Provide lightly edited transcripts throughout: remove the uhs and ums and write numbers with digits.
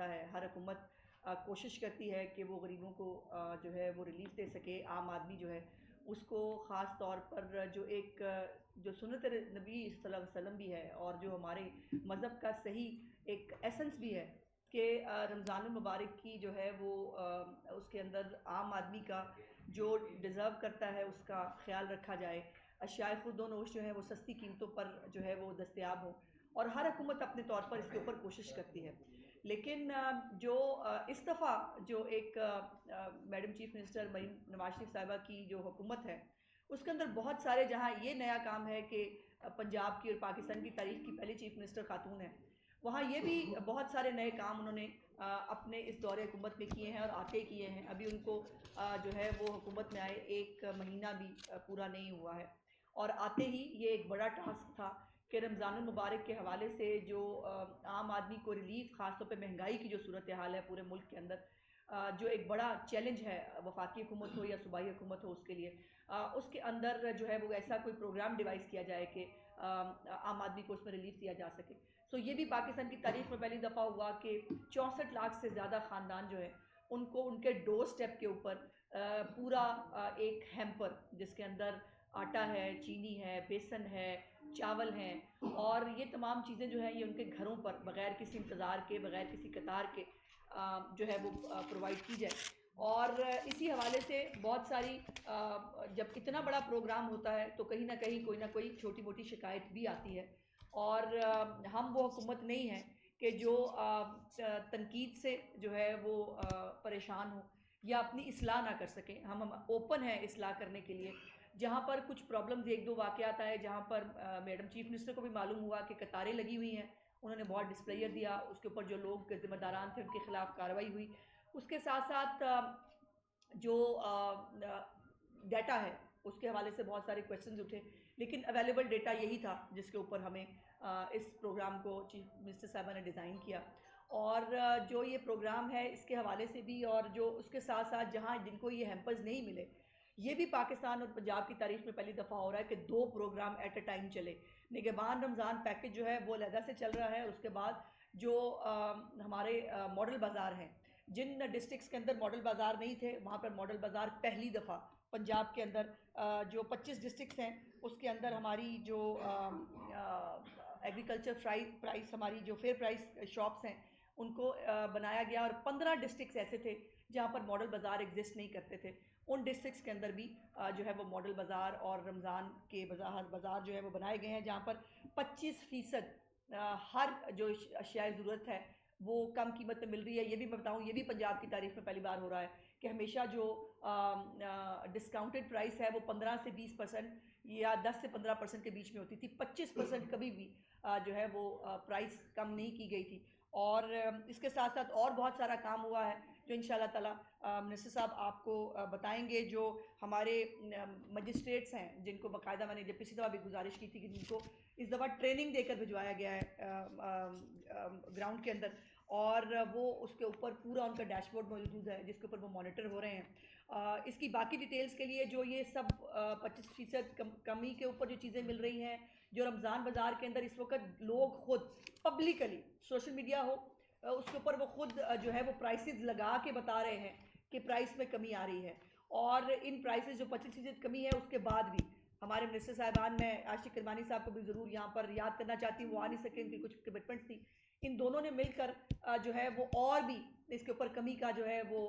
आता है, हर हुकूमत कोशिश करती है कि वो गरीबों को जो है वो रिलीफ दे सके। आम आदमी जो है उसको ख़ास तौर पर जो एक जो सुन्नत नबी सल्लल्लाहु अलैहि वसल्लम भी है और जो हमारे मज़हब का सही एक एसेंस भी है कि रमज़ानुल मुबारक की जो है वो उसके अंदर आम आदमी का जो डिज़र्व करता है उसका ख्याल रखा जाए। अशियाए खुर्द नोश जो है वो सस्ती कीमतों पर जो है वो दस्तयाब हो और हर हुकूमत अपने तौर पर इसके ऊपर कोशिश करती है। लेकिन जो इस दफ़ा जो एक madam chief minister Maryam Nawaz Sharif साहिबा की जो हुकूमत है उसके अंदर बहुत सारे, जहाँ ये नया काम है कि पंजाब की और पाकिस्तान की तारीख की पहली चीफ़ मिनिस्टर खातून है, वहाँ ये भी बहुत सारे नए काम उन्होंने अपने इस दौरे हुकूमत में किए हैं और आते किए हैं। अभी उनको जो है वो हुकूमत में आए 1 महीना भी पूरा नहीं हुआ है और आते ही ये एक बड़ा टास्क था कि रमज़ानुल मुबारक के हवाले से जो आम आदमी को रिलीफ, ख़ास तौर पे महंगाई की जो सूरत हाल है पूरे मुल्क के अंदर, जो एक बड़ा चैलेंज है वफाकी हुकूमत हो या सूबाई हुकूमत हो उसके लिए, उसके अंदर जो है वो ऐसा कोई प्रोग्राम डिवाइस किया जाए कि आम आदमी को उसमें रिलीफ दिया जा सके। सो ये भी पाकिस्तान की तारीख में पहली दफ़ा हुआ कि 64 लाख से ज़्यादा ख़ानदान जो है उनको उनके डोर स्टेप के ऊपर पूरा एक हैम्पर जिसके अंदर आटा है, चीनी है, बेसन है, चावल हैं और ये तमाम चीज़ें जो हैं ये उनके घरों पर बग़ैर किसी इंतज़ार के, बग़ैर किसी कतार के जो है वो प्रोवाइड की जाए। और इसी हवाले से बहुत सारी जब इतना बड़ा प्रोग्राम होता है तो कहीं ना कहीं कोई ना कोई छोटी मोटी शिकायत भी आती है और हम वो हुकूमत नहीं हैं कि जो तनकीद से जो है वो परेशान हो या अपनी इस्लाह ना कर सकें। हम ओपन हैं इस्लाह करने के लिए। जहाँ पर कुछ प्रॉब्लम्स, एक दो वाक़यात आए जहाँ पर मैडम चीफ़ मिनिस्टर को भी मालूम हुआ कि कतारें लगी हुई हैं, उन्होंने बहुत डिस्प्लेयर दिया, उसके ऊपर जो लोग ज़िम्मेदारान थे उनके खिलाफ कार्रवाई हुई। उसके साथ साथ जो डाटा है उसके हवाले से बहुत सारे क्वेश्चंस उठे, लेकिन अवेलेबल डाटा यही था जिसके ऊपर हमें इस प्रोग्राम को चीफ मिनिस्टर साहबा ने डिज़ाइन किया। और जो ये प्रोग्राम है इसके हवाले से भी और जो उसके साथ साथ जहाँ जिनको ये हैम्पर्स नहीं मिले, ये भी पाकिस्तान और पंजाब की तारीख में पहली दफ़ा हो रहा है कि 2 प्रोग्राम एट अ टाइम चले। निगहबान रमज़ान पैकेज जो है वो अलहदा से चल रहा है और उसके बाद जो हमारे मॉडल बाज़ार हैं, जिन डिस्ट्रिक्ट्स के अंदर मॉडल बाज़ार नहीं थे वहाँ पर मॉडल बाज़ार पहली दफ़ा पंजाब के अंदर जो 25 डिस्ट्रिक्ट्स हैं उसके अंदर हमारी जो एग्रीकल्चर प्राइस हमारी जो फेयर प्राइस शॉप्स हैं उनको बनाया गया और 15 डिस्ट्रिक्ट्स ऐसे थे जहाँ पर मॉडल बाज़ार एग्जिस्ट नहीं करते थे। उन डिस्ट्रिक्ट्स के अंदर भी जो है वो मॉडल बाज़ार और रमज़ान के बाज़ार जो है वो बनाए गए हैं, जहाँ पर 25% हर जो अशियाए ज़रूरत है वो कम कीमत में मिल रही है। ये भी मैं बताऊँ, ये भी पंजाब की तारीख में पहली बार हो रहा है कि हमेशा जो डिस्काउंटेड प्राइस है वो 15 से 20% या 10 से 15% के बीच में होती थी। 25% कभी भी जो है वो प्राइस कम नहीं की गई थी। और इसके साथ साथ और बहुत सारा काम हुआ है जो इंशाल्लाह ताला मिनिस्टर साहब आपको बताएंगे। जो हमारे मजिस्ट्रेट्स हैं जिनको बाकायदा मैंने जब पिछली दफ़ा भी गुजारिश की थी कि जिनको इस दफ़ा ट्रेनिंग देकर भिजवाया गया है ग्राउंड के अंदर, और वो उसके ऊपर पूरा उनका डैशबोर्ड मौजूद है जिसके ऊपर वो मॉनिटर हो रहे हैं। इसकी बाकी डिटेल्स के लिए जो ये सब 25% कमी के ऊपर जो चीज़ें मिल रही हैं, जो रमज़ान बाज़ार के अंदर इस वक्त लोग खुद पब्लिकली सोशल मीडिया हो उसके ऊपर वो खुद जो है वो प्राइसेस लगा के बता रहे हैं कि प्राइस में कमी आ रही है। और इन प्राइसेस जो 25% कमी है उसके बाद भी हमारे मिनिस्टर साहिबान, मैं आशिक किरमानी साहब को भी ज़रूर यहाँ पर याद करना चाहती हूँ, वो आ नहीं सके, उनकी कुछ कमिटमेंट्स थी। इन दोनों ने मिलकर जो है वो और भी इसके ऊपर कमी का जो है वो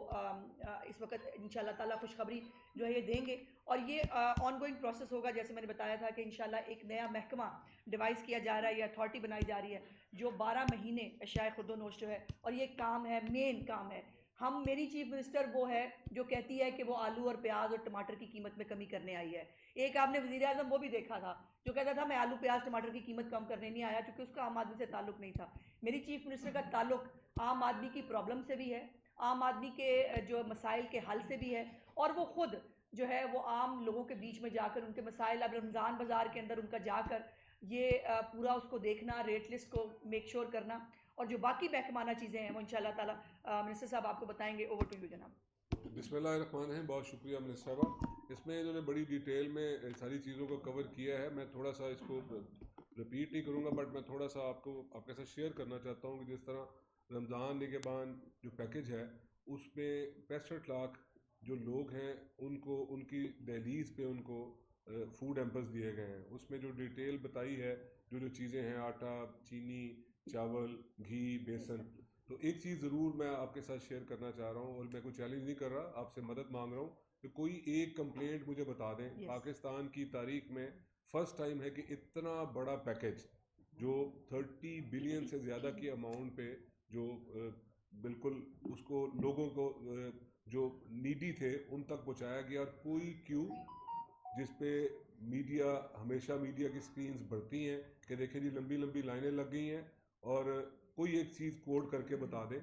इस वक्त इंशाल्लाह ताला खुशखबरी जो है ये देंगे। और ये ऑनगोइंग प्रोसेस होगा, जैसे मैंने बताया था कि इंशाल्लाह एक नया महकमा डिवाइस किया जा रहा है या अथॉरिटी बनाई जा रही है जो 12 महीने अशियाए खुर्द-ओ-नोश जो है, और ये काम है, मेन काम है। मेरी चीफ मिनिस्टर वो है जो कहती है कि वो आलू और प्याज और टमाटर की कीमत में कमी करने आई है। एक आपने वज़ीर आज़म वो भी देखा था जो कहता था मैं आलू प्याज टमाटर की कीमत कम करने नहीं आया, क्योंकि उसका आम आदमी से ताल्लुक नहीं था। मेरी चीफ मिनिस्टर का ताल्लुक आम आदमी की प्रॉब्लम से भी है, आम आदमी के जो मसाइल के हल से भी है, और वो खुद जो है वो आम लोगों के बीच में जाकर उनके मसाइल, अब रमज़ान बाज़ार के अंदर उनका जाकर ये पूरा उसको देखना, रेट लिस्ट को मेक श्योर करना, और जो बाकी महकमाना चीज़ें हैं वो इंशाल्लाह ताला मिनिस्टर साहब आपको बताएंगे। ओवर टू यू जनाब। बिस्मिल्लाहिर्रहमानिर्रहीम। बहुत शुक्रिया मिनिस्टर साहब, इसमें इन्होंने बड़ी डिटेल में सारी चीज़ों को कवर किया है। मैं थोड़ा सा इसको रिपीट नहीं करूँगा, बट मैं थोड़ा सा आपको आपके साथ शेयर करना चाहता हूँ कि जिस तरह रमज़ान निगहबान जो पैकेज है उसमें 65 लाख जो लोग हैं उनको उनकी दहलीज पे उनको फूड हैम्पर्स दिए गए हैं। उसमें जो डिटेल बताई है, जो जो चीज़ें हैं, आटा, चीनी, चावल, घी, बेसन। तो एक चीज़ ज़रूर मैं आपके साथ शेयर करना चाह रहा हूँ, और मैं कोई चैलेंज नहीं कर रहा, आपसे मदद मांग रहा हूँ कि कोई एक कंप्लेंट मुझे बता दें। पाकिस्तान की तारीख में फ़र्स्ट टाइम है कि इतना बड़ा पैकेज जो 30 बिलियन से ज़्यादा की अमाउंट पे जो बिल्कुल उसको लोगों को जो नीडी थे उन तक पहुंचाया गया। और कोई क्यों जिस पे मीडिया, हमेशा मीडिया की स्क्रीन्स बढ़ती हैं कि देखें जी लंबी लंबी लाइनें लग गई हैं, और कोई एक चीज़ कोड करके बता दें।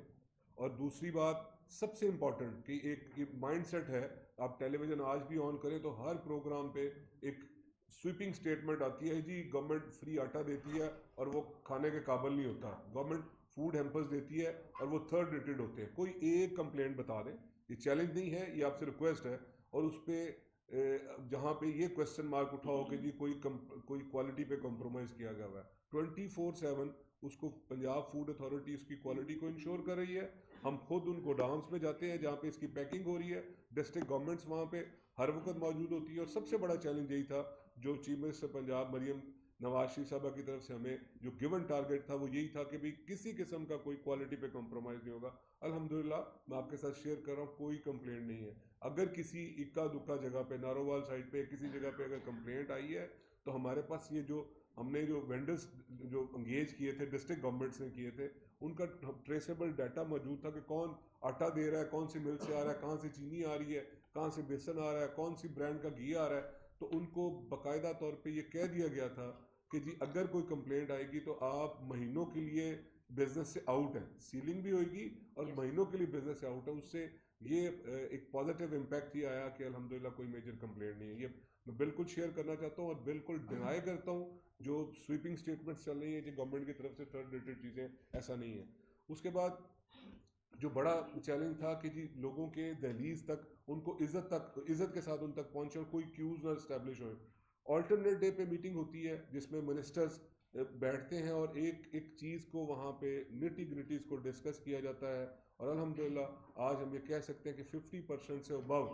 और दूसरी बात सबसे इम्पॉर्टेंट कि एक माइंडसेट है, आप टेलीविज़न आज भी ऑन करें तो हर प्रोग्राम पे एक स्वीपिंग स्टेटमेंट आती है जी गवर्नमेंट फ्री आटा देती है और वो खाने के काबिल नहीं होता, गवर्नमेंट फूड हैम्पर्स देती है और वो थर्ड रेटेड होते हैं। कोई एक कंप्लेंट बता दें, ये चैलेंज नहीं है, ये आपसे रिक्वेस्ट है। और उस पर जहाँ पे ये क्वेश्चन मार्क उठा हो कि जी कोई क्वालिटी पे कॉम्प्रोमाइज़ किया गया हुआ है, 24/7 उसको पंजाब फूड अथॉरिटी उसकी क्वालिटी को इंश्योर कर रही है। हम खुद उन गोडाउंस में जाते हैं जहाँ पे इसकी पैकिंग हो रही है, डिस्ट्रिक्ट गवर्नमेंट्स वहाँ पे हर वक्त मौजूद होती है। और सबसे बड़ा चैलेंज यही था जो चीफ मिनिस्टर पंजाब मरियम नवाज शरीफ साहबा की तरफ से हमें जो गिवन टारगेट था वो यही था कि भाई किसी किस्म का कोई क्वालिटी पे कॉम्प्रोमाइज़ नहीं होगा। अल्हम्दुलिल्लाह मैं आपके साथ शेयर कर रहा हूँ, कोई कंप्लेंट नहीं है। अगर किसी इक्का दुक्का जगह पे, नारोवाल साइड पे किसी जगह पे अगर कंप्लेंट आई है तो हमारे पास ये जो हमने जो वेंडर्स जो इंगेज किए थे, डिस्ट्रिक्ट गवर्नमेंट्स ने किए थे, उनका ट्रेसेबल डाटा मौजूद था कि कौन आटा दे रहा है, कौन सी मिल से आ रहा है, कहाँ से चीनी आ रही है, कहाँ से बेसन आ रहा है, कौन सी ब्रांड का घी आ रहा है। तो उनको बाकायदा तौर पे ये कह दिया गया था कि जी अगर कोई कंप्लेंट आएगी तो आप महीनों के लिए बिजनेस से आउट हैं, सीलिंग भी होगी और महीनों के लिए बिजनेस से आउट है। उससे ये एक पॉजिटिव इम्पैक्ट ही आया कि अल्हम्दुलिल्लाह कोई मेजर कंप्लेंट नहीं है। ये मैं बिल्कुल शेयर करना चाहता हूँ और बिल्कुल डिनाई करता हूँ जो स्वीपिंग स्टेटमेंट्स चल रही है जी गवर्नमेंट की तरफ से थर्ड रेटेड चीज़ें, ऐसा नहीं है। उसके बाद जो बड़ा चैलेंज था कि जी लोगों के दहलीज तक उनको इज्जत के साथ उन तक पहुंचे और कोई क्यूज ना इस्टेब्लिश हो। ऑल्टरनेट डे पे मीटिंग होती है जिसमें मिनिस्टर्स बैठते हैं और एक एक चीज़ को वहाँ पे निटी ग्रिटीज़ को डिस्कस किया जाता है। और अल्हम्दुलिल्लाह आज हम ये कह सकते हैं कि 50% से अबव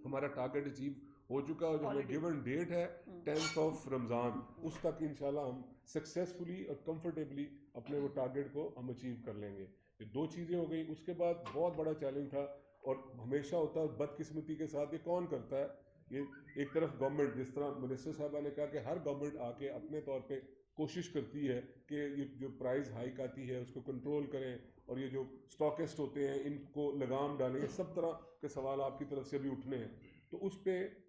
हमारा टारगेट अचीव हो चुका है। जो हमें गिवन डेट है 10th ऑफ रमज़ान, उस तक इंशाल्लाह हम सक्सेसफुली और कंफर्टेबली अपने वो टारगेट को हम अचीव कर लेंगे। ये दो चीज़ें हो गई। उसके बाद बहुत बड़ा चैलेंज था और हमेशा होता है बदकिस्मती के साथ, ये कौन करता है, ये एक तरफ गवर्नमेंट, जिस तरह मिनिस्टर साहबा ने कहा कि हर गवर्नमेंट आके अपने तौर पे कोशिश करती है कि ये जो प्राइस हाइक आती है उसको कंट्रोल करें और ये जो स्टॉकिस्ट होते हैं इनको लगाम डालें, सब तरह के सवाल आपकी तरफ से भी उठने हैं। तो उस पर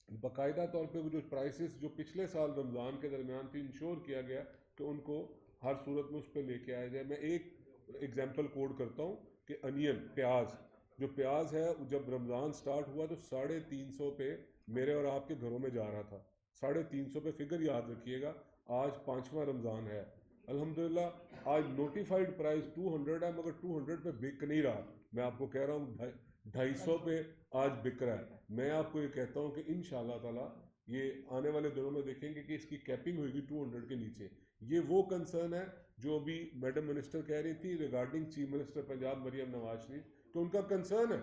बाकायदा तौर पे वो जो प्राइसेस जो पिछले साल रमज़ान के दरमियान थी, इंश्योर किया गया कि उनको हर सूरत में उस पर लेके आया जाए। मैं एक एग्जांपल कोड करता हूँ कि अनियन, प्याज, जो प्याज है जब रमज़ान स्टार्ट हुआ तो 350 पे मेरे और आपके घरों में जा रहा था। 350 पे फिगर याद रखिएगा। आज 5वां रमज़ान है, अल्हम्दुलिल्लाह आज नोटिफाइड प्राइस 200 है, मगर 200 पे बिक नहीं रहा। मैं आपको कह रहा हूँ 250 पे आज बिक रहा है। मैं आपको ये कहता हूँ कि इंशाल्लाह ताला ये आने वाले दिनों में देखेंगे कि इसकी कैपिंग होगी 200 के नीचे। ये वो कंसर्न है जो अभी मैडम मिनिस्टर कह रही थी regarding chief minister Punjab Maryam Nawaz Sharif, तो उनका कंसर्न है,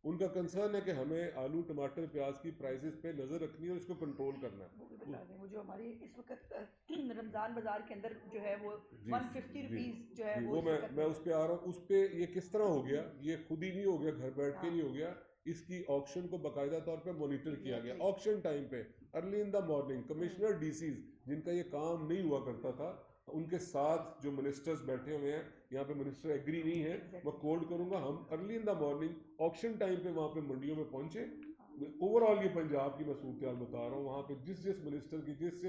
उनका कंसर्न है कि हमें आलू, टमाटर, प्याज की प्राइसेस पे नज़र रखनी है और इसको कंट्रोल करना है। वो भी बता दें, वो जो हमारी इस वक्त रमज़ान बाज़ार के अंदर जो है वो 150 रुपीज़ जो है वो मैं उस पर आ रहा हूँ। उस पर ये किस तरह हो गया, ये खुद ही नहीं हो गया, घर बैठ के नहीं हो गया, इसकी ऑक्शन को बाकायदा तौर पे मॉनिटर किया गया। ऑक्शन टाइम पे early in the morning commissioner DCs जिनका ये काम नहीं हुआ करता था, उनके साथ जो मिनिस्टर्स बैठे हुए हैं, यहाँ पे मिनिस्टर एग्री नहीं है, मैं कोड करूंगा, हम early in the morning auction time पे वहाँ पे मंडियों में पहुंचे। ओवरऑल ये पंजाब की मैं सूरत हाल बता रहा हूँ, वहाँ पे जिस जिस मिनिस्टर की जिस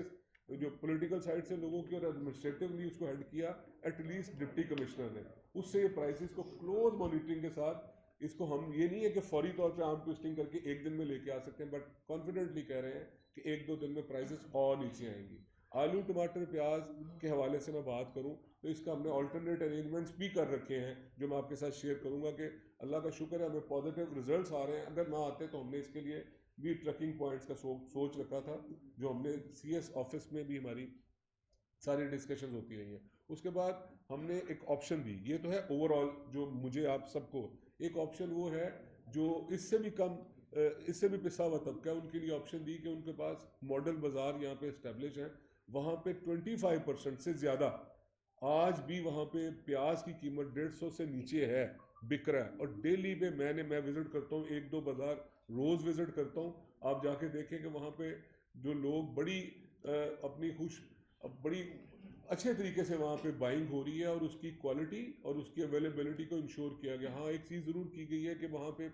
जो पॉलिटिकल साइड से लोगों की और एडमिनिस्ट्रेटिवली उसको हेड किया एटलीस्ट डिप्टी कमिश्नर ने, उससे ये प्राइसेस को क्लोज मॉनिटरिंग के साथ, इसको हम ये नहीं है कि फौरी तौर पे आर्म ट्विस्टिंग करके एक दिन में लेके आ सकते हैं, बट कॉन्फिडेंटली कह रहे हैं कि 1-2 दिन में प्राइसेस और नीचे आएंगी। आलू, टमाटर, प्याज के हवाले से मैं बात करूं तो इसका हमने ऑल्टरनेट अरेंजमेंट्स भी कर रखे हैं जो मैं आपके साथ शेयर करूंगा कि अल्लाह का शुक्र है हमें पॉजिटिव रिजल्ट्स आ रहे हैं। अगर ना आते तो हमने इसके लिए भी ट्रैकिंग पॉइंट्स का सोच रखा था, जो हमने CS ऑफिस में भी हमारी सारी डिस्कशन होती रही हैं। उसके बाद हमने एक ऑप्शन दी, ये तो है ओवरऑल जो मुझे आप सबको, एक ऑप्शन वो है जो इससे भी कम इससे भी पिसा हुआ तबका है, उनके लिए ऑप्शन दी कि उनके पास मॉडल बाज़ार यहाँ पे इस्टेब्लिश है, वहाँ पे 25% से ज़्यादा आज भी वहाँ पे प्याज की कीमत 150 से नीचे है, बिक रहा है। और डेली पे मैं विज़िट करता हूँ, एक दो बाज़ार रोज़ विज़िट करता हूँ, आप जाके देखें कि वहाँ पे जो लोग बड़ी अपनी बड़ी अच्छे तरीके से वहाँ पे बाइंग हो रही है और उसकी क्वालिटी और उसकी अवेलेबिलिटी को इंश्योर किया गया। हाँ, एक चीज़ ज़रूर की गई है कि वहाँ पे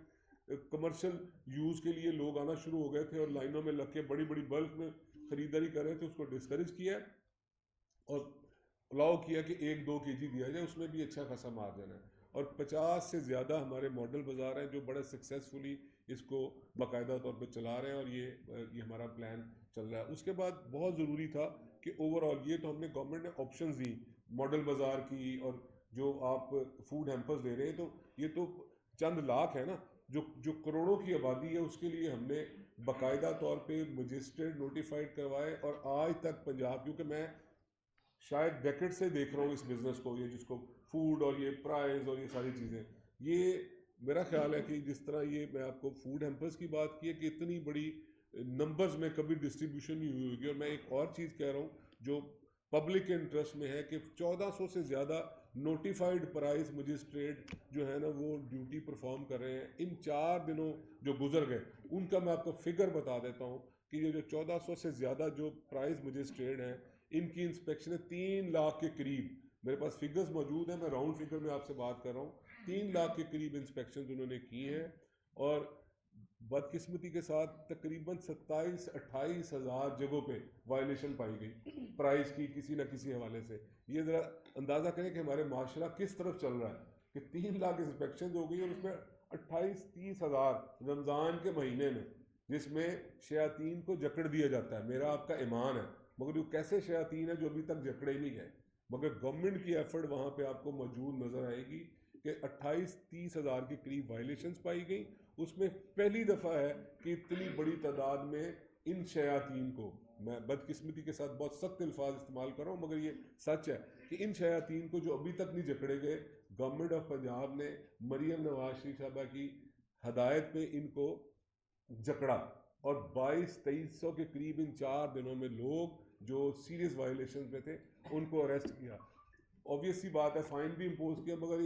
कमर्शियल यूज़ के लिए लोग आना शुरू हो गए थे और लाइनों में लग के बड़ी बड़ी बल्क में ख़रीदारी कर रहे थे, उसको डिस्करेज किया और अलाउ किया कि 1-2 kg दिया जाए, उसमें भी अच्छा खासा मार्जिन है। और 50 से ज़्यादा हमारे मॉडल बाज़ार हैं जो बड़े सक्सेसफुली इसको बाकायदा तौर पे चला रहे हैं और ये हमारा प्लान चल रहा है। उसके बाद बहुत ज़रूरी था कि ओवरऑल ये तो हमने गवर्नमेंट ने ऑप्शंस दी मॉडल बाज़ार की, और जो आप फूड हैम्पर्स दे रहे हैं, तो ये तो चंद लाख है ना, जो जो करोड़ों की आबादी है उसके लिए हमने बाकायदा तौर पे मजिस्ट्रेट नोटिफाइड करवाए। और आज तक पंजाब, क्योंकि मैं शायद डेकेड से देख रहा हूँ इस बिज़नेस को, ये जिसको फूड और ये प्राइस और ये सारी चीज़ें, ये मेरा ख्याल है कि जिस तरह ये मैं आपको फूड हैम्पर्स की बात की है कि इतनी बड़ी नंबर्स में कभी डिस्ट्रीब्यूशन नहीं हुई होगी। और मैं एक और चीज़ कह रहा हूँ जो पब्लिक के इंटरेस्ट में है कि 1400 से ज़्यादा नोटिफाइड प्राइस मजिस्ट्रेट जो है ना वो ड्यूटी परफॉर्म कर रहे हैं। इन 4 दिनों जो गुजर गए उनका मैं आपको फिगर बता देता हूँ कि ये जो 1400 से ज़्यादा जो प्राइस मजिस्ट्रेट हैं, इनकी इंस्पेक्शन 3 लाख के करीब, मेरे पास फिगर्स मौजूद हैं, मैं राउंड फिगर में आपसे बात कर रहा हूँ, 3 लाख के करीब इंस्पेक्शन उन्होंने की हैं। और बदकिस्मती के साथ तकरीबन 27-28 हज़ार जगहों पे वायलेशन पाई गई प्राइस की किसी न किसी हवाले से। ये ज़रा अंदाज़ा करें कि हमारे माशरा किस तरफ चल रहा है कि 3 लाख इंस्पेक्शन हो गई और उसमें 28-30 हज़ार रमज़ान के महीने में, जिसमें शयातीन को जकड़ दिया जाता है। मेरा आपका ईमान है, मगर वो कैसे शयातीन है जो अभी तक जकड़े नहीं गए, मगर गवर्नमेंट की एफर्ट वहाँ पे आपको मौजूद नज़र आएगी कि 28-30 हज़ार के करीब वायलेशंस पाई गई। उसमें पहली दफ़ा है कि इतनी बड़ी तादाद में इन शयातीन को, मैं बदकिस्मती के साथ बहुत सख्त अल्फाज इस्तेमाल कर रहा हूँ मगर ये सच है कि इन शयातीन को जो अभी तक नहीं जकड़े गए, गवर्नमेंट ऑफ पंजाब ने मरियम नवाज शरीफ साहबा की हदायत पे इनको जकड़ा और 2200-2300 के करीब इन 4 दिनों में लोग जो सीरियस वायलेशन में थे उनको अरेस्ट किया। ऑब्वियस सी बात है, फ़ाइन भी इम्पोज किया, मगर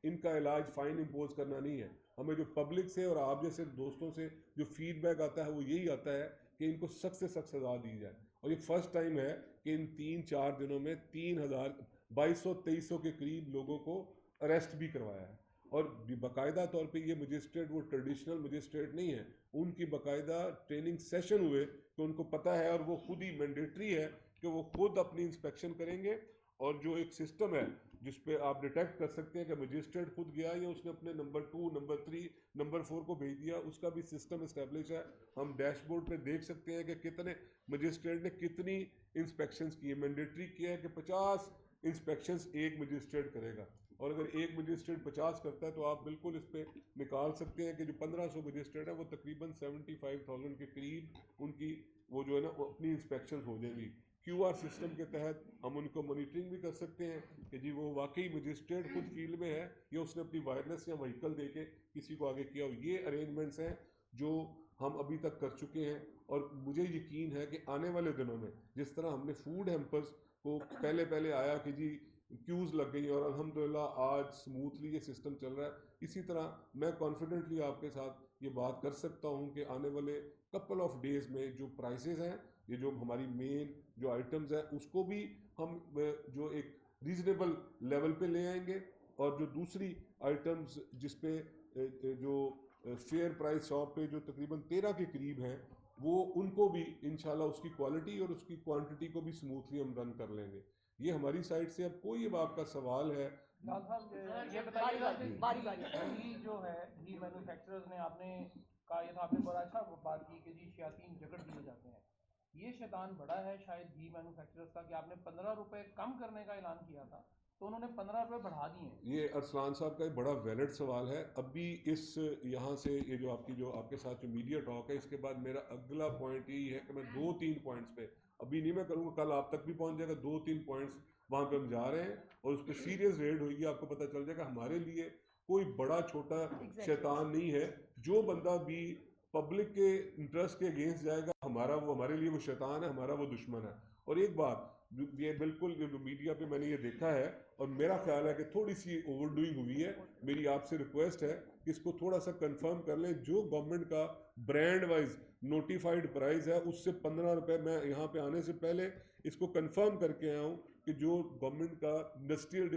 इनका इलाज फ़ाइन इम्पोज करना नहीं है। हमें जो पब्लिक से और आप जैसे दोस्तों से जो फीडबैक आता है वो यही आता है कि इनको सख्त से सख्त सज़ा दी जाए। और ये फर्स्ट टाइम है कि इन 3-4 दिनों में 2200-2300 के करीब लोगों को अरेस्ट भी करवाया है। और बाकायदा तौर पे ये मजिस्ट्रेट वो ट्रेडिशनल मजिस्ट्रेट नहीं है, उनकी बाकायदा ट्रेनिंग सेशन हुए तो उनको पता है और वो खुद ही मैंडेटरी है कि वो खुद अपनी इंस्पेक्शन करेंगे। और जो एक सिस्टम है जिस पे आप डिटेक्ट कर सकते हैं कि मजिस्ट्रेट खुद गया या उसने अपने नंबर 2, नंबर 3, नंबर 4 को भेज दिया, उसका भी सिस्टम इस्टेब्लिश है। हम डैशबोर्ड पे देख सकते हैं कि कितने मजिस्ट्रेट ने कितनी इंस्पेक्शंस की है। मैंडेटरी किया है कि 50 इंस्पेक्शंस एक मजिस्ट्रेट करेगा, और अगर एक मजिस्ट्रेट 50 करता है तो आप बिल्कुल इस पर निकाल सकते हैं कि जो 1500 मजिस्ट्रेट है वो तकरीबन 75,000 के करीब उनकी वो जो है ना वो अपनी इंस्पेक्शन हो जाएंगी। QR सिस्टम के तहत हम उनको मॉनिटरिंग भी कर सकते हैं कि जी वो वाकई मजिस्ट्रेट खुद फील्ड में है या उसने अपनी वायरलेस या व्हीकल दे के किसी को आगे किया हो। ये अरेंजमेंट्स हैं जो हम अभी तक कर चुके हैं, और मुझे यकीन है कि आने वाले दिनों में जिस तरह हमने फूड हैम्पर्स को पहले पहले आया कि जी क्यूज़ लग गई और अल्हम्दुलिल्लाह आज स्मूथली ये सिस्टम चल रहा है, इसी तरह मैं कॉन्फिडेंटली आपके साथ ये बात कर सकता हूँ कि आने वाले कपल ऑफ डेज़ में जो प्राइसेस हैं, ये जो हमारी मेन जो आइटम्स हैं उसको भी हम जो एक रीजनेबल लेवल पे ले आएंगे, और जो दूसरी आइटम्स जिस पे जो फेयर प्राइस शॉप पे जो तकरीबन 13 के करीब हैं वो उनको भी इंशाल्लाह उसकी क्वालिटी और उसकी क्वांटिटी को भी स्मूथली हम रन कर लेंगे। ये हमारी साइड से। अब कोई अब आपका सवाल है? लाल साहब ये बताइएगा कि घी जो है, घी मैन्युफैक्चरर्स ने आपने कहा, ये तो आपने बड़ा अच्छा बात की कि जी शयातीन जकड़ दिए जाते हैं। ये शैतान बड़ा है शायद घी मैन्युफैक्चरर्स का कि आपने 15 रुपए कम करने का ऐलान किया था तो उन्होंने 15 रुपए बढ़ा दिए हैं। ये अरसलान साहब का एक बड़ा वैलिड सवाल है। अभी इस यहाँ से ये जो आपके साथ जो मीडिया टॉक है, इसके बाद मेरा अगला पॉइंट यही है कि मैं 2-3 पॉइंट्स पे, अभी नहीं मैं करूँगा, कल आप तक भी पहुँच जाएगा, 2-3 पॉइंट्स वहाँ पे हम जा रहे हैं और उस पर सीरियस रेड होगी, आपको पता चल जाएगा। हमारे लिए कोई बड़ा छोटा शैतान नहीं है। जो बंदा भी पब्लिक के इंटरेस्ट के अगेंस्ट जाएगा, हमारे लिए वो शैतान है, हमारा वो दुश्मन है। और एक बात, ये बिल्कुल मीडिया पे मैंने ये देखा है और मेरा ख्याल है कि थोड़ी सी ओवरडूइंग हुई है। मेरी आपसे रिक्वेस्ट है कि इसको थोड़ा सा कंफर्म कर लें। जो गवर्नमेंट का ब्रांड वाइज नोटिफाइड प्राइस है, उससे 15 रुपये, मैं यहाँ पे आने से पहले इसको कंफर्म करके आया हूँ कि जो गवर्नमेंट का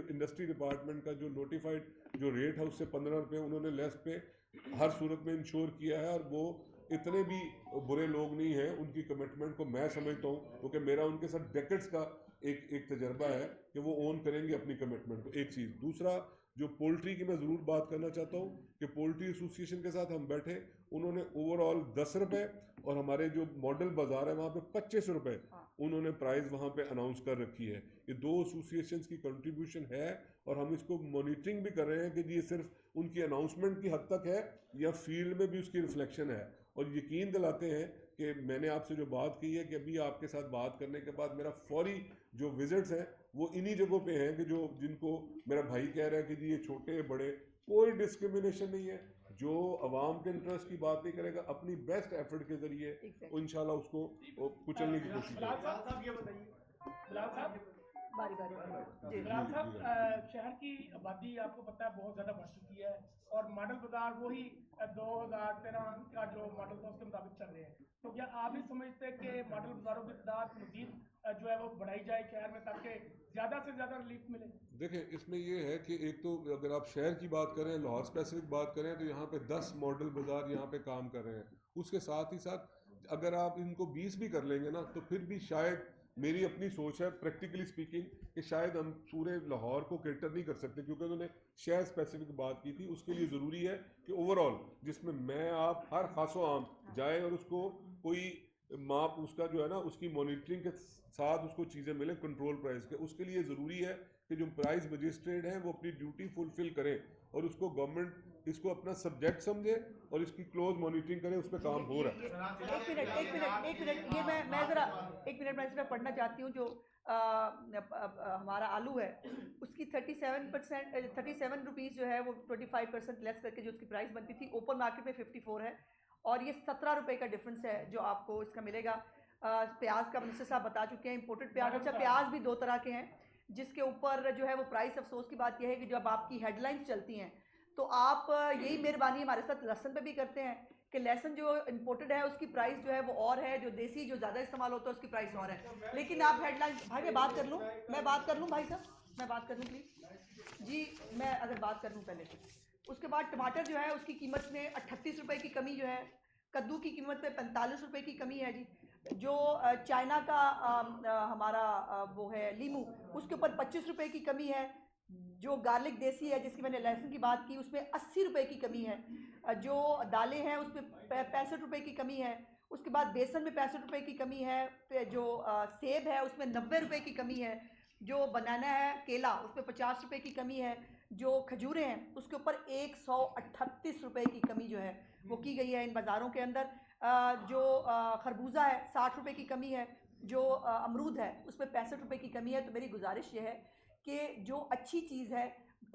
इंडस्ट्री डिपार्टमेंट का जो नोटिफाइड जो रेट है, उससे 15 रुपये उन्होंने लेस पे हर सूरत में इंश्योर किया है। और वो इतने भी बुरे लोग नहीं हैं, उनकी कमिटमेंट को मैं समझता हूँ, क्योंकि मेरा उनके साथ डेकेड्स का एक तजर्बा है कि वो ओन करेंगे अपनी कमिटमेंट को। एक चीज़। दूसरा, जो पोल्ट्री की मैं ज़रूर बात करना चाहता हूँ कि पोल्ट्री एसोसिएशन के साथ हम बैठे, उन्होंने ओवरऑल 10 रुपये और हमारे जो मॉडल बाज़ार है वहाँ पे 25 रुपये उन्होंने प्राइस वहाँ पे अनाउंस कर रखी है। ये दो एसोसिएशंस की कंट्रीब्यूशन है और हम इसको मॉनिटरिंग भी कर रहे हैं कि ये सिर्फ उनकी अनाउंसमेंट की हद तक है या फील्ड में भी उसकी रिफ्लेक्शन है। और यकीन दिलाते हैं कि मैंने आपसे जो बात की है कि अभी आपके साथ बात करने के बाद मेरा फौरी जो विजिट्स हैं वो इन्हीं जगहों पे हैं कि जो जिनको मेरा भाई कह रहा है कि जी ये छोटे बड़े, कोई डिस्क्रिमिनेशन नहीं है। जो अवाम के इंटरेस्ट की बात नहीं करेगा, अपनी बेस्ट एफर्ट के जरिए इंशाल्लाह उसको कुचलने की कोशिश करेगा। बारी बारी बिलाल साहब, शहर की आबादी आपको पता है बहुत ज़्यादा बढ़ चुकी है और मॉडल बाजार वही 2013 का जो मॉडल था उसके मुताबिक चल रहे हैं। तो क्या आप भी समझते हैं कि मॉडल बाजारों की तादाद मजीद जो है वो बढ़ाई जाए शहर में, ताकि ज़्यादा से ज़्यादा रिलीफ मिले? देखें, इसमें ये है कि एक तो अगर आप शहर की बात करें, लाहौर स्पेसिफिक बात करें, तो यहाँ पे 10 मॉडल बाज़ार यहाँ पे काम कर रहे हैं। उसके साथ ही साथ अगर आप इनको 20 भी कर लेंगे ना, तो फिर भी शायद, मेरी अपनी सोच है प्रैक्टिकली स्पीकिंग, कि शायद हम पूरे लाहौर को कैटर नहीं कर सकते, क्योंकि उन्होंने शहर स्पेसिफिक बात की थी। उसके लिए ज़रूरी है कि ओवरऑल जिसमें मैं आप हर खासो आम जाए और उसको कोई माप उसका जो है ना, उसकी मॉनिटरिंग के साथ उसको चीज़ें मिले कंट्रोल प्राइस के। उसके लिए ज़रूरी है कि जो प्राइस मजिस्ट्रेट हैं वो अपनी ड्यूटी फुलफिल करें और उसको गवर्नमेंट इसको अपना सब्जेक्ट समझे और इसकी क्लोज मॉनिटरिंग करे। उस पर काम हो रहा है। एक मिनट, ये मैं ज़रा एक मिनट, मैं सिर्फ पढ़ना चाहती हूँ। जो हमारा आलू है उसकी 37%, 37 रुपीज़ जो है वो 25% लेस करके जो उसकी प्राइस बनती थी ओपन मार्केट में 54 है, और ये 17 रुपये का डिफरेंस है जो आपको इसका मिलेगा। प्याज का मिनिस्टर साहब बता चुके हैं, इंपोर्टेड प्याज। अच्छा, प्याज भी दो तरह के हैं, जिसके ऊपर जो है वो प्राइस, अफसोस की बात यह है कि जब आपकी हेडलाइंस चलती हैं तो आप यही मेहरबानी हमारे साथ लहसन पे भी करते हैं कि लहसन जो इंपोर्टेड है उसकी प्राइस जो है वो और है, जो देसी जो ज़्यादा इस्तेमाल होता है उसकी प्राइस और है। लेकिन आप हेडलाइन, भाई मैं बात कर लूँ भाई साहब, मैं बात कर लूँ प्लीज़ जी, मैं अगर बात कर लूँ पहले तो। उसके बाद टमाटर जो है उसकी कीमत में 38 रुपये की कमी जो है, कद्दू की कीमत में 45 रुपये की कमी है जी। जो चाइना का हमारा वो है लीमू, उसके ऊपर 25 रुपये की कमी है। जो गार्लिक देसी है जिसकी मैंने लहसुन की बात की, उसमें 80 रुपये की कमी है। जो दालें हैं उसमें 65 रुपये की कमी है। उसके बाद बेसन में 65 रुपये की कमी है। फिर जो सेब है उसमें 90 रुपये की कमी है। जो बनाना है केला उसमें 50 रुपये की कमी है। जो खजूरें हैं उसके ऊपर 138 रुपये की कमी जो है वो की गई है इन बाज़ारों के अंदर। जो खरबूजा है 60 रुपये की कमी है। जो अमरूद है उसमें 65 रुपये की कमी है। तो मेरी गुजारिश ये है कि जो अच्छी चीज़ है,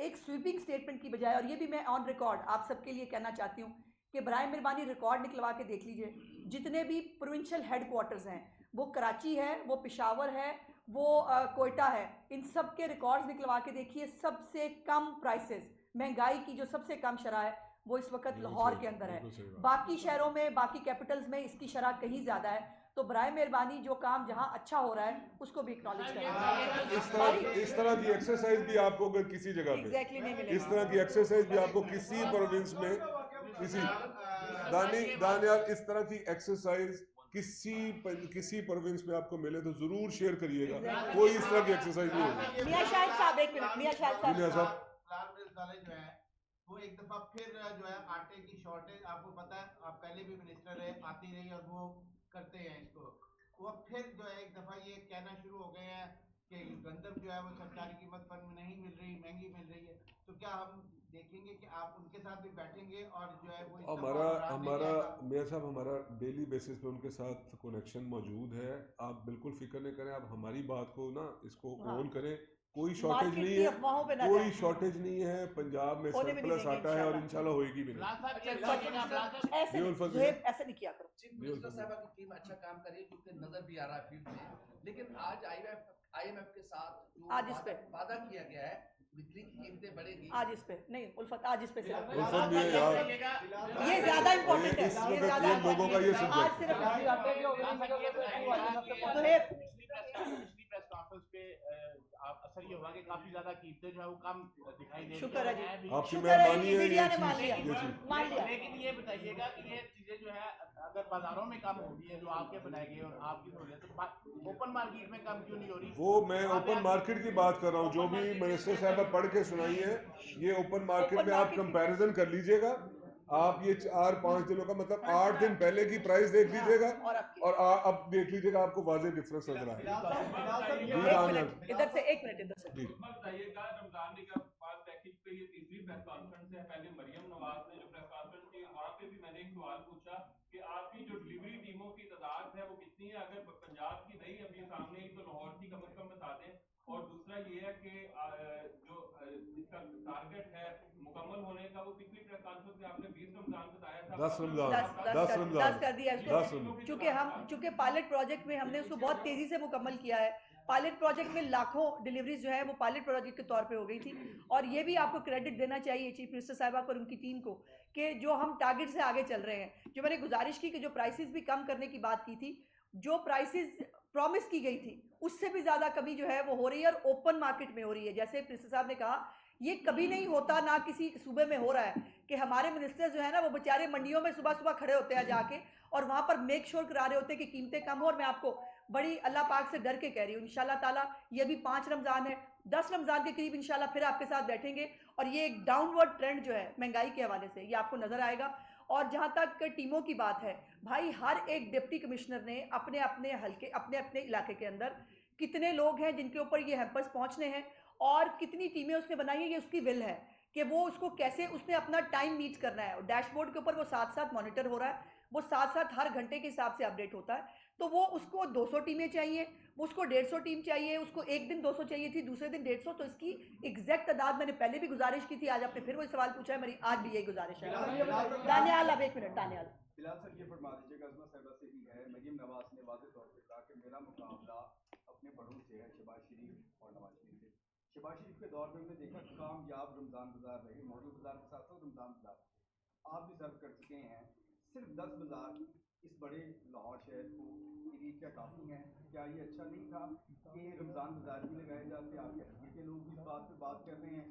एक स्वीपिंग स्टेटमेंट की बजाय, और ये भी मैं ऑन रिकॉर्ड आप सबके लिए कहना चाहती हूँ कि बराए मेहरबानी रिकॉर्ड निकलवा के देख लीजिए, जितने भी प्रोविंशियल हेड क्वार्टर्स हैं, वो कराची है, वो पेशावर है, वो कोयटा है, इन सब के रिकॉर्ड्स निकलवा के देखिए। सबसे कम प्राइसेस, महंगाई की जो सबसे कम शरह है वो इस वक्त लाहौर के अंदर है। बाकी शहरों में, बाकी कैपिटल्स में इसकी शरह कहीं ज़्यादा है। तो बराए मेहरबानी जो काम जहां अच्छा हो रहा है उसको भी एक्नॉलेज करें। इस तरह की एक्सरसाइज भी आपको अगर किसी जगह पे एग्जैक्टली नहीं मिलेगी। इस तरह की एक्सरसाइज भी आपको किसी प्रोविंस में, किसी दानियाल, इस तरह की एक्सरसाइज किसी प्रोविंस में आपको मिले तो जरूर शेयर करिएगा। कोई इस तरह की एक्सरसाइज नहीं होगी। मियां शाहिद साहब, एक मिनट, मियां शाहिद साहब, जो है वो एक दफा फिर जो है आटे की शॉर्टेज, आपको पता है, आप पहले भी मिनिस्टर रहे, आती रही और वो करते हैं इसको। वो फिर जो है एक दफा ये कहना शुरू हो गए हैं कि गंदम जो है वो सरकारी कीमत पर नहीं मिल रही, महंगी मिल रही है। तो क्या हम देखेंगे कि आप उनके साथ भी बैठेंगे और जो है वो हमारा इस्तेमाल हमारा मेयर साहब हमारा डेली बेसिस पे उनके साथ कनेक्शन मौजूद है। आप बिल्कुल फिक्र नहीं करें, आप हमारी बात को ना इसको हाँ। ऑन करें। कोई शॉर्टेज मार्केट नहीं की है, अफवाहों पे ना कोई जाएं। शॉर्टेज नहीं है। पंजाब में होने भी नहीं सरप्लस देंगे आता है और इंशाल्लाह। इंशाल्लाह होएगी भी नहीं। बिलाल साहब ये अच्छा, बताइएगा, बिलाल साहब ऐसे जी नहीं उल्फत ज़ुहैब, ऐसे नहीं किया करो। चीफ मिनिस्टर साहबा की टीम अच्छा काम कर रही है क्योंकि नजर भी आ रहा है फील्ड में, लेकिन आज आईएमएफ के साथ जो आज इस पे वादा किया गया है बिजली की कीमतें बढ़ेगी। आज इस पे नहीं उल्फत, आज इस पे सिर्फ उल्फत भी यार ये ज्यादा इम्पोर्टेंट है, इस ये वक्त ज्यादा ये लोगों का ये आज सब्जेक्ट सिर्फ पिछली प्रेस कॉन्फ्रेंस पे आप असर ये हुआ कि काफी ज्यादा कीमतें जो है वो कम दिखाई दे रही शुक्र है जी, आपकी शुक्र है मेहरबानी जी, है मीडिया ये ने मान चीज लिया, ये चीज मान लिया। लेकिन ये बताइएगा कि ये चीजें जो है अगर बाजारों में कम हो रही है जो आपके बनाए गए और आपकी सहूलियत, तो ओपन मार्केट में कम क्यों नहीं हो रही? वो मैं ओपन मार्केट की बात कर रहा हूँ। जो भी मिनिस्टर साहब पढ़ के सुनाई है, ये ओपन मार्केट में आप कंपैरिजन कर लीजिएगा। आप ये 4-5 दिनों का मतलब 8 दिन पहले की प्राइस देख लीजिएगा और अब देख लीजिएगा, आपको वाज़ेह डिफरेंस नजर आएगा। इधर से एक मिनट इधर से जी बताइएगा, रमजान के बाद पैकेज पे ये तीसरी प्रेस कॉन्फ्रेंस है। पहले मरियम नवाज ने जो प्रेस कॉन्फ्रेंस की, वहाँ पे भी मैंने एक सवाल पूछा कि आपकी जो डिलीवरी टीमों की तादाद है वो कितनी है? अगर पंजाब की नहीं अभी सामने ही तो लाहौर की कम से कम बता दें। और दूसरा ये है कि जो इसका टारगेट है मुकम्मल होने का, वो पिछली प्रेस कॉन्फ्रेंस में आपने 20 रमजान बताया था। 10 रमजान 10 कर दिया इसको, चूंकि पायलट प्रोजेक्ट में हमने उसको बहुत तेजी से मुकम्मल किया है। पायलट प्रोजेक्ट में लाखों डिलीवरीज जो है वो पायलट प्रोजेक्ट के तौर पे हो गई थी। और ये भी आपको क्रेडिट देना चाहिए चीफ मिनिस्टर साहिबा को और उनकी टीम को कि जो हम टारगेट से आगे चल रहे हैं। जो मैंने गुजारिश की कि जो प्राइसेस भी कम करने की बात की थी, जो प्राइसेस प्रॉमिस की गई थी उससे भी ज़्यादा कमी जो है वो हो रही है और ओपन मार्केट में हो रही है। जैसे मिनिस्टर साहब ने कहा, ये कभी नहीं होता, ना किसी सूबे में हो रहा है कि हमारे मिनिस्टर जो है ना वो बेचारे मंडियों में सुबह सुबह खड़े होते हैं जाके और वहाँ पर मेक श्योर करा रहे होते हैं कि कीमतें कम हो। और मैं आपको बड़ी अल्लाह पाक से डर के कह रही हूँ, इंशाल्लाह ताला ये भी 5 रमज़ान है, 10 रमज़ान के करीब इंशाल्लाह फिर आपके साथ बैठेंगे और ये एक डाउनवर्ड ट्रेंड जो है महंगाई के हवाले से ये आपको नज़र आएगा। और जहाँ तक टीमों की बात है, भाई हर एक डिप्टी कमिश्नर ने अपने अपने हल्के अपने अपने इलाके के अंदर कितने लोग हैं जिनके ऊपर ये हैम्पर्स पहुँचने हैं और कितनी टीमें उसने बनाई है, ये उसकी विल है कि वो उसको कैसे उसने अपना टाइम मीट करना है। और डैशबोर्ड के ऊपर वो साथ साथ मॉनिटर हो रहा है, वो साथ साथ हर घंटे के हिसाब से अपडेट होता है। तो वो उसको 200 टीमें चाहिए, उसको 150 टीम चाहिए, उसको एक दिन 200 चाहिए थी, दूसरे दिन 150। तो इसकी एग्जैक्ट तादाद मैंने पहले भी गुजारिश की थी, आज आपने फिर वही सवाल पूछा है, मेरी आज भी यही गुजारिश है। दानियाल, अब एक मिनट दानियाल। बिलाल सर ये फरमा दीजिएगा, अज़मा साहिबा से भी है, मरीम नवाज ने वाज़ेह तौर पे कहा कि मेरा मुकाबला अपने बड़ों से है, शहबाज शरीफ और नवाज शरीफ से। शहबाज शरीफ के दौर में हमने देखा कामयाब रमज़ान बाजार रहे, मॉडल बाजार के साथ साथ रमज़ान बाजार आप भी सर्व कर चुके हैं। सिर्फ 10 बाजार इस बड़े लाहौर शहर को एरिया क्या काफ़ी हैं? क्या ये अच्छा नहीं था कि रमज़ान बाजार भी लगाए जाते? आपके हल्के के लोग भी इस बात पर बात कर रहे हैं।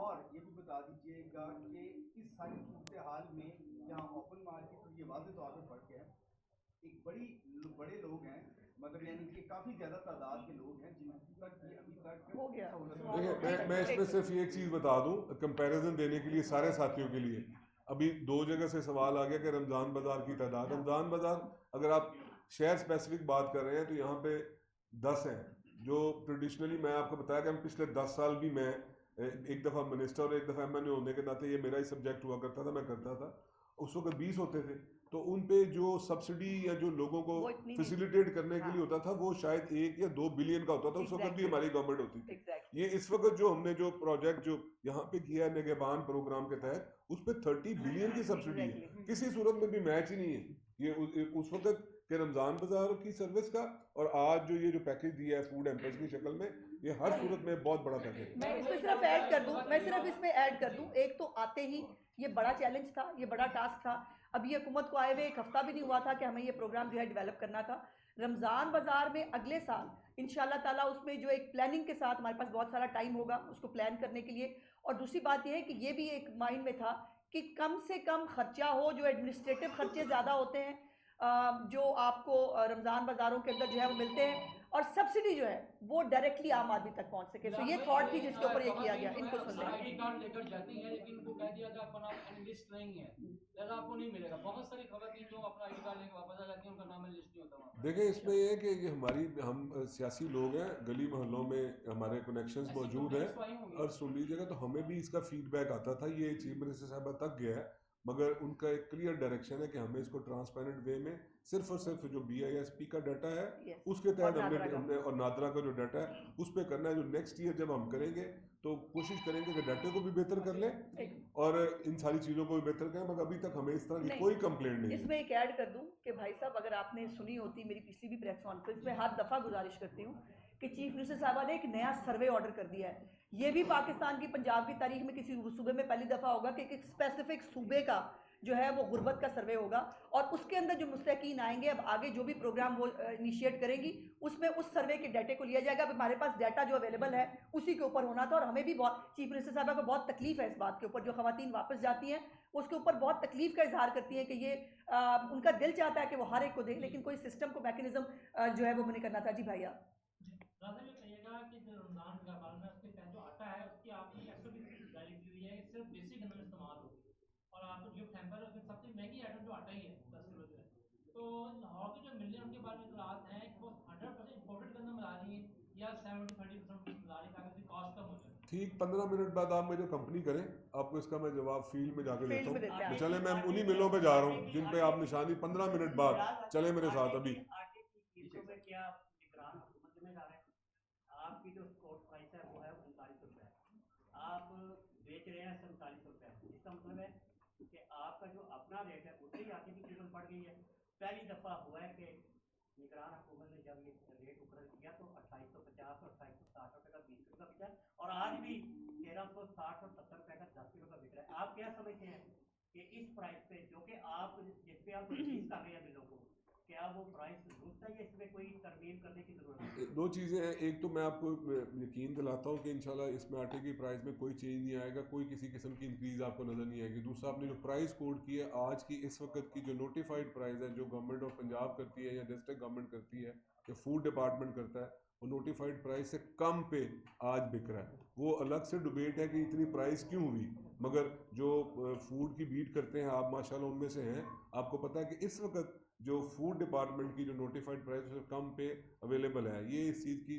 और ये भी बता दीजिएगा कि इस सारी सूरत हाल में जहाँ ओपन मार्केट और ये वाज़ेह तौर पर फ़र्क है, एक बड़े लोग हैं, मतलब यानी कि काफ़ी ज़्यादा तादाद के लोग हैं जिन तक ये अभी तक हो गया। देखिए मैं इसमें सिर्फ एक चीज़ बता दूं कंपैरिजन देने के लिए सारे साथियों के लिए। अभी 2 जगह से सवाल आ गया कि रमज़ान बाज़ार की तादाद। रमज़ान बाज़ार अगर आप शहर स्पेसिफिक बात कर रहे हैं तो यहाँ पे 10 हैं जो ट्रेडिशनली मैं आपको बताया कि हम पिछले 10 साल भी मैं एक दफ़ा मिनिस्टर और एक दफ़ा एमएनए होने के नाते ये मेरा ही सब्जेक्ट हुआ करता था, मैं करता था। उस वक्त 20 होते थे तो उन पे जो सब्सिडी या जो लोगों को फैसिलिटेट करने के लिए होता था वो शायद 1 या 2 बिलियन का होता था। उस वक्त भी हमारी गवर्नमेंट होती थी। ये इस वक्त जो हमने जो प्रोजेक्ट जो यहाँ पे किया है निगहबान प्रोग्राम के तहत, उस पे 30 बिलियन की सब्सिडी है, किसी सूरत में भी मैच ही नहीं है ये उस वक्त के रमज़ान बाजार की सर्विस का और आज जो ये जो पैकेज दिया है फूड एम्पर्स की शक्ल में, ये हर सूरत में बहुत बड़ा पैकेज है। मैं इसमें सिर्फ ऐड कर दूं, एक तो आते ही ये बड़ा चैलेंज था, ये बड़ा टास्क था। अभी हुकूमत को आए हुए 1 हफ्ता भी नहीं हुआ था कि हमें ये प्रोग्राम जो है डेवलप करना था। रमज़ान बाज़ार में अगले साल इंशाल्लाह ताला उसमें जो एक प्लानिंग के साथ हमारे पास बहुत सारा टाइम होगा उसको प्लान करने के लिए। और दूसरी बात यह है कि ये भी एक माइंड में था कि कम से कम खर्चा हो, जो एडमिनिस्ट्रेटिव खर्चे ज़्यादा होते हैं जो आपको रमज़ान बाज़ारों के अंदर जो है वो मिलते हैं, और सब्सिडी जो है वो डायरेक्टली आम आदमी तक पहुंच सके। तो ये थॉट थी जिसके ऊपर ये किया गया, इनको सुन लें। आईडी कार्ड लेकर जाती हैं लेकिन उनको कह दिया गया आपका नाम लिस्ट नहीं है, लिहाजा आपको नहीं मिलेगा। बहुत सारी खवातीन जो अपना आईडी कार्ड लेकर वापस आ जाती हैं, उनका नाम लिस्ट नहीं होता वहाँ। देखिए इसमें ये है कि ये हम सियासी लोग हैं, गली मोहल्लों में हमारे कनेक्शंस मौजूद हैं, और सुन लीजिएगा तो हमें भी इसका फीडबैक आता था, ये चीफ मिनिस्टर साहबा तक गया है, मगर उनका एक क्लियर डायरेक्शन है कि हमें इसको ट्रांसपेरेंट वे में सिर्फ और सिर्फ जो BISP का डाटा है उसके तहत हमने और नादरा का जो डाटा है उस पर करना है। जो नेक्स्ट ईयर जब हम करेंगे तो कोशिश करेंगे कि डाटे को भी बेहतर कर लें और इन सारी चीज़ों को भी बेहतर करें, मगर अभी तक हमें इस तरह की कोई कंप्लेंट नहीं है। इसमें एक ऐड कर दूं कि भाई साहब, अगर आपने सुनी होती मेरी पिछली भी प्रेस कॉन्फ्रेंस में, हर दफ़ा गुजारिश करती हूँ कि चीफ मिनिस्टर साहबा ने एक नया सर्वे ऑर्डर कर दिया है। ये भी पाकिस्तान की, पंजाब की तारीख में किसी सूबे में पहली दफ़ा होगा कि एक स्पेसिफिक सूबे का जो है वो गुर्बत का सर्वे होगा, और उसके अंदर जो मुस्तकीन आएंगे, अब आगे जो भी प्रोग्राम वो इनिशिएट करेंगी उसमें उस सर्वे के डाटे को लिया जाएगा। अब हमारे पास डाटा जो अवेलेबल है उसी के ऊपर होना था, और हमें भी बहुत, चीफ मिनिस्टर साहबा को बहुत तकलीफ है इस बात के ऊपर। जो खवातीन वापस जाती हैं उसके ऊपर बहुत तकलीफ का इजहार करती हैं कि ये उनका दिल चाहता है कि वो हर एक को दें, लेकिन कोई सिस्टम को मैकेनिज्म जो है वो नहीं करना था। जी भैया, कहिएगा कि जो रमजान का बाल में उसके जो आटा है उसकी आपकी एक्चुअली जारी की हुई है, सिर्फ बेसिक अंदर इस्तेमाल होगी, और आपको जो टेम्पर है उसमें सबसे महंगी आइटम जो आटा ही है 10 किलो जो है। तो लाहौर की जो मिलें उनके बारे में इतलात हैं कि वो 100% इम्पोर्टेड के अंदर मिला रही है या 70-30% मिला रही है ताकि उसकी कॉस्ट कम हो जाए। ठीक 15 मिनट बाद आप मुझे कंपनी करें, आपको इसका मैं जवाब फील्ड में जाके देता हूँ। तो चले, मैं उन्हीं मिलों पे जा रहा हूँ जिन पे आप निशानी 15 मिनट बाद चले मेरे साथ। अभी आपकी जो स्पोर्ट प्राइस है वो है 39 रुपये, आप बेच रहे हैं 47 रुपये। इसका मतलब है कि आपका जो अपना रेट है उससे ही आटे की कीमत बढ़ गई है। पहली दफ़ा हुआ है कि निगरान हुकूमत ने जब ये रेट मुकर्रर किया तो 2850 और 2860 रुपये का 20 किलो का बिका, और आज भी 1360 और 70 रुपये का 10 किलो का बिक रहा है। आप क्या समझते हैं कि इस प्राइस पे जो कि आप जिस पे आप रिलीज कर रहे हैं बिलों को, क्या वो प्राइस दुरुस्त है या इसमें कोई तरमीम करने की जरूरत है? दो चीज़ें हैं, एक तो मैं आपको यकीन दिलाता हूँ कि इंशाल्लाह इसमें आटे की प्राइस में कोई चेंज नहीं आएगा, कोई किसी किस्म की इंक्रीज़ आपको नज़र नहीं आएगी। दूसरा, आपने जो प्राइस कोड की है आज की इस वक्त की जो नोटिफाइड प्राइस है, जो गवर्नमेंट ऑफ पंजाब करती है या डिस्ट्रिक्ट गवर्नमेंट करती है या फूड डिपार्टमेंट करता है, वो नोटिफाइड प्राइस से कम पे आज बिक रहा है। वो अलग से डिबेट है कि इतनी प्राइस क्यों हुई, मगर जो फूड की बीट करते हैं आप माशाल्लाह उनमें से हैं, आपको पता है कि इस वक्त जो फूड डिपार्टमेंट की जो नोटिफाइड प्राइस है कम पे अवेलेबल है। ये इस चीज़ की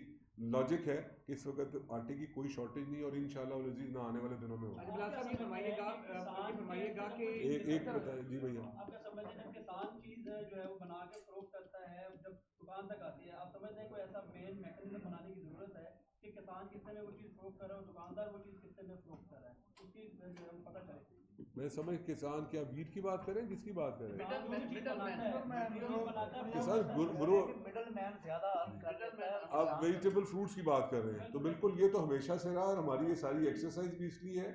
लॉजिक है कि इस वक्त आटे की कोई शॉर्टेज नहीं, और इंशाल्लाह अज़ीज़ ना आने वाले दिनों में होगा। ये फरमाइएगा कि एक बताइए जी भैया, आपका समझते हैं जब किसान चीज़ जो है वो बना के फरोख्त करता है, जब दुकान तक आती है, आप समझते हैं कोई ऐसा मेन मैकेनिज्म बनाने की जरूरत है कि किसान कितने में वो चीज़ फरोख्त कर रहा है और दुकानदार वो चीज़ कितने में फरोख्त कर रहा है, उसकी पता चले। मैं समझ, किसान क्या वीट की बात करें, किसकी बात करें? किसान ग्रो, आप वेजिटेबल फ्रूट्स की बात कर रहे हैं, तो बिल्कुल ये तो हमेशा से रहा, और हमारी ये सारी एक्सरसाइज भी इसलिए है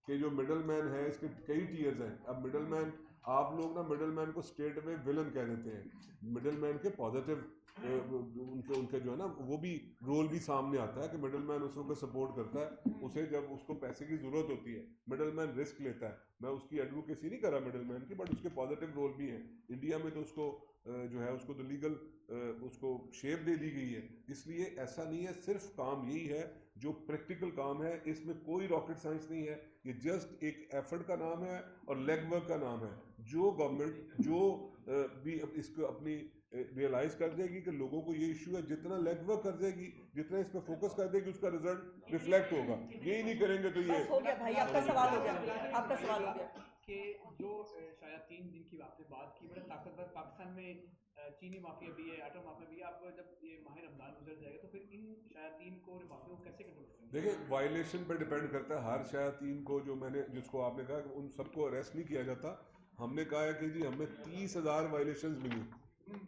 कि जो मिडल मैन है इसके कई टीयर्स हैं। अब मिडल मैन, आप लोग ना मिडल मैन को स्टेट में विलन कह देते हैं। मिडल मैन के पॉजिटिव उनके जो है ना वो भी रोल भी सामने आता है कि मिडल मैन उसको को सपोर्ट करता है, उसे जब उसको पैसे की ज़रूरत होती है मिडल मैन रिस्क लेता है। मैं उसकी एडवोकेसी नहीं कर रहा मिडल मैन की, बट उसके पॉजिटिव रोल भी हैं। इंडिया में तो उसको जो है उसको तो लीगल उसको शेप दे दी गई है। इसलिए ऐसा नहीं है, सिर्फ काम यही है जो प्रैक्टिकल काम है, इसमें कोई रॉकेट साइंस नहीं है, ये जस्ट एक एफर्ट का नाम है और लेग वर्क का नाम है। जो गवर्नमेंट जो भी इसको अपनी रियलाइज़ कर देगी कि लोगों को ये इशू है, जितना लेग वर्क कर देगी, जितना इस पर फोकस कर देगी, उसका रिजल्ट रिफ्लेक्ट होगा। यही नहीं करेंगे तो ये हो गया भाई, आपका सवाल हो गया, आपका सवाल हो गया कि जो शायद 3 दिन की आपने बात की, बड़ा ताकतवर पाकिस्तान में चीनी माफिया भी है, आटा माफिया भी है। आप जब ये माह रमजान गुजर जाएगा तो फिर इन शायातीन को और माफिया को कैसे कंट्रोल करेंगे? देखिए, वायलेशन पर डिपेंड करता है। हर शायातीन को जो मैंने जिसको आपने कहा उन सबको अरेस्ट नहीं किया जाता। हमने कहा है कि जी हमें 30,000 वायलेशंस मिली,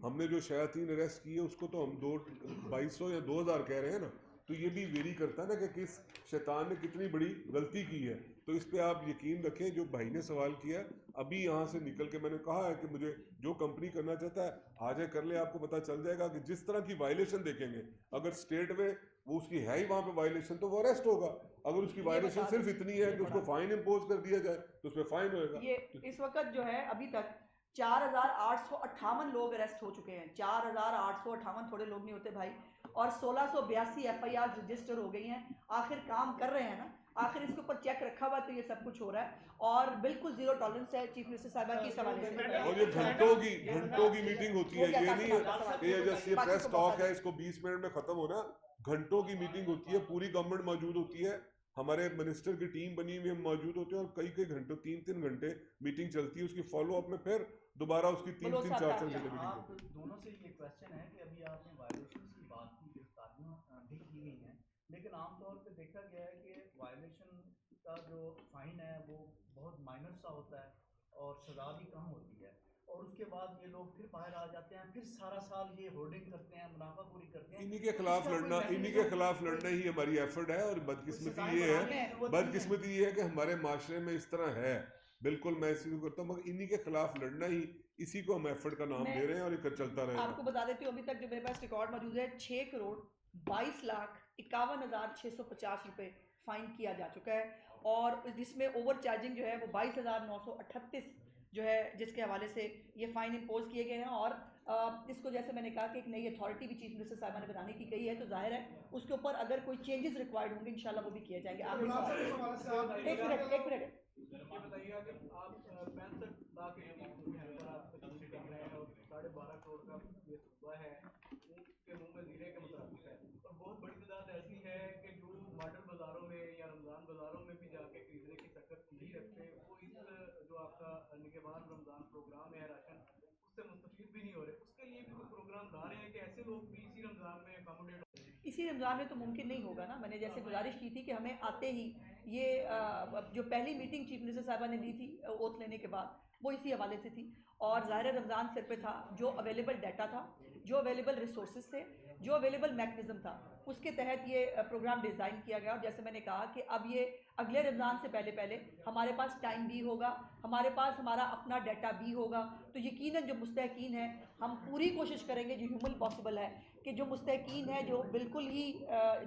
हमने जो शायातीन अरेस्ट किए उसको तो हम 2200 या 2000 कह रहे हैं ना, तो ये भी वेरी करता है ना कि किस शैतान ने कितनी बड़ी गलती की है। तो इस पे आप यकीन रखें, जो भाई ने सवाल किया, अभी यहाँ से निकल के मैंने कहा है कि मुझे जो कंपनी करना चाहता है आ जाए कर ले, आपको पता चल जाएगा कि जिस तरह की वायलेशन देखेंगे, अगर स्टेट में वो उसकी है ही वहाँ पे वायलेशन तो वो अरेस्ट होगा। अगर उसकी वायलेशन सिर्फ इतनी है कि उसको फाइन इम्पोज कर दिया जाए तो उस पर फाइन होगा। ये इस वक्त जो है अभी तक 4858 लोग अरेस्ट हो चुके हैं। 4858, थोड़े लोग नहीं होते भाई। और 1682 FIR रजिस्टर हो गई हैं। आखिर काम कर रहे हैं ना, आखिर इसके ऊपर चेक रखा हुआ, तो ये सब कुछ हो रहा है और बिल्कुल जीरो टॉलरेंस है चीफ मिनिस्टर साहिबा की इस हवाले से। और ये घंटों की मीटिंग होती है, ये नहीं है कि जैसे ये प्रेस टॉक है इसको 20 मिनट में खत्म होना, घंटों की मीटिंग होती है, पूरी गवर्नमेंट मौजूद होती है, हमारे मिनिस्टर की टीम बनी हुई, हम मौजूद होते हैं और कई घंटों 3-3 घंटे मीटिंग चलती है, उसकी फॉलो अप में फिर दोबारा उसकी 3-3 4-4 घंटे मीटिंग। आप दोनों से ये क्वेश्चन है कि अभी आपने वायलेशंस की बात की, गिरफ्तारियां भी की गई हैं, लेकिन आमतौर पे देखा गया है कि वायलेशन का जो फाइन है वो बहुत माइनर सा होता है और सज़ा भी कम होती है, और उसके बाद ये लोग फिर बाहर आ जाते हैं, फिर सारा साल ये होर्डिंग करते हैं, मुनाफाखोरी करते हैं। इन्हीं के खिलाफ लड़ना ही हमारी एफर्ट है। और बदकिस्मती ये है कि हमारे माशरे में इस तरह है, बिल्कुल मैं इस चीज़ को करता हूँ, मगर इन्हीं के खिलाफ लड़ना ही, इसी को हम एफर्ट का नाम दे रहे हैं और ये चलता रहेगा। आपको बता देती हूँ अभी तक जो मेरे पास रिकॉर्ड मौजूद है 6,22,51,650 रुपये फाइन किया जा चुका है, और जिसमें ओवर चार्जिंग जो है वो 22,938 जो है जिसके हवाले से ये फ़ाइन इम्पोज किए गए हैं। और इसको जैसे मैंने कहा कि एक नई अथॉरिटी भी चीफ मिनिस्टर साहिबा ने बनाने की कही है, तो जाहिर है उसके ऊपर अगर कोई चेंजेस रिक्वायर्ड होंगे इंशाल्लाह वो भी किए जाएंगे। एक मिनट ये बताइए कि आप 65 लाख सिटिंग है और 12.5 करोड़ का ये सूबा है, उसके मुंह में जीरे के मुताबिक है, और बहुत बड़ी तादाद ऐसी है कि जो मॉडल बाजारों में या रमज़ान बाजारों में भी जाके खरीदने की ताकत नहीं रखते, वो इस जो आपका निगहबान रमज़ान प्रोग्राम है राशन, उससे मुस्तफीद भी नहीं हो रहे। उसके लिए भी कोई प्रोग्राम ला रहे हैं कि ऐसे लोग भी इसी रमज़ान में अकोमोडेट? इसी रमज़ान में तो मुमकिन नहीं होगा ना। मैंने जैसे गुजारिश की थी कि हमें आते ही ये जो पहली मीटिंग चीफ मिनिस्टर साहिबा ने ली थी ओथ लेने के बाद, वो इसी हवाले से थी, और ज़ाहिर रमज़ान सिर पे था, जो अवेलेबल डाटा था, जो अवेलेबल रिसोर्सेज थे, जो अवेलेबल मैकेनिज़्म था, उसके तहत ये प्रोग्राम डिज़ाइन किया गया। और जैसे मैंने कहा कि अब ये अगले रमज़ान से पहले हमारे पास टाइम भी होगा, हमारे पास हमारा अपना डाटा भी होगा, तो यकीनन जो मुस्तहकीन है हम पूरी कोशिश करेंगे जो ह्यूमन पॉसिबल है कि जो मुस्तहकीन है, जो बिल्कुल ही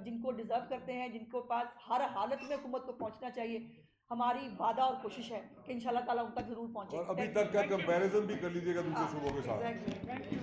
जिनको डिज़र्व करते हैं, जिनको पास हर हालत में हुकूमत को पहुँचना चाहिए, हमारी वादा और कोशिश है कि इंशाल्लाह ताला उन तक ज़रूर पहुँचे। और अभी तक का कंपैरिजन भी कर लीजिएगा दूसरे सूबों के साथ। Thank you.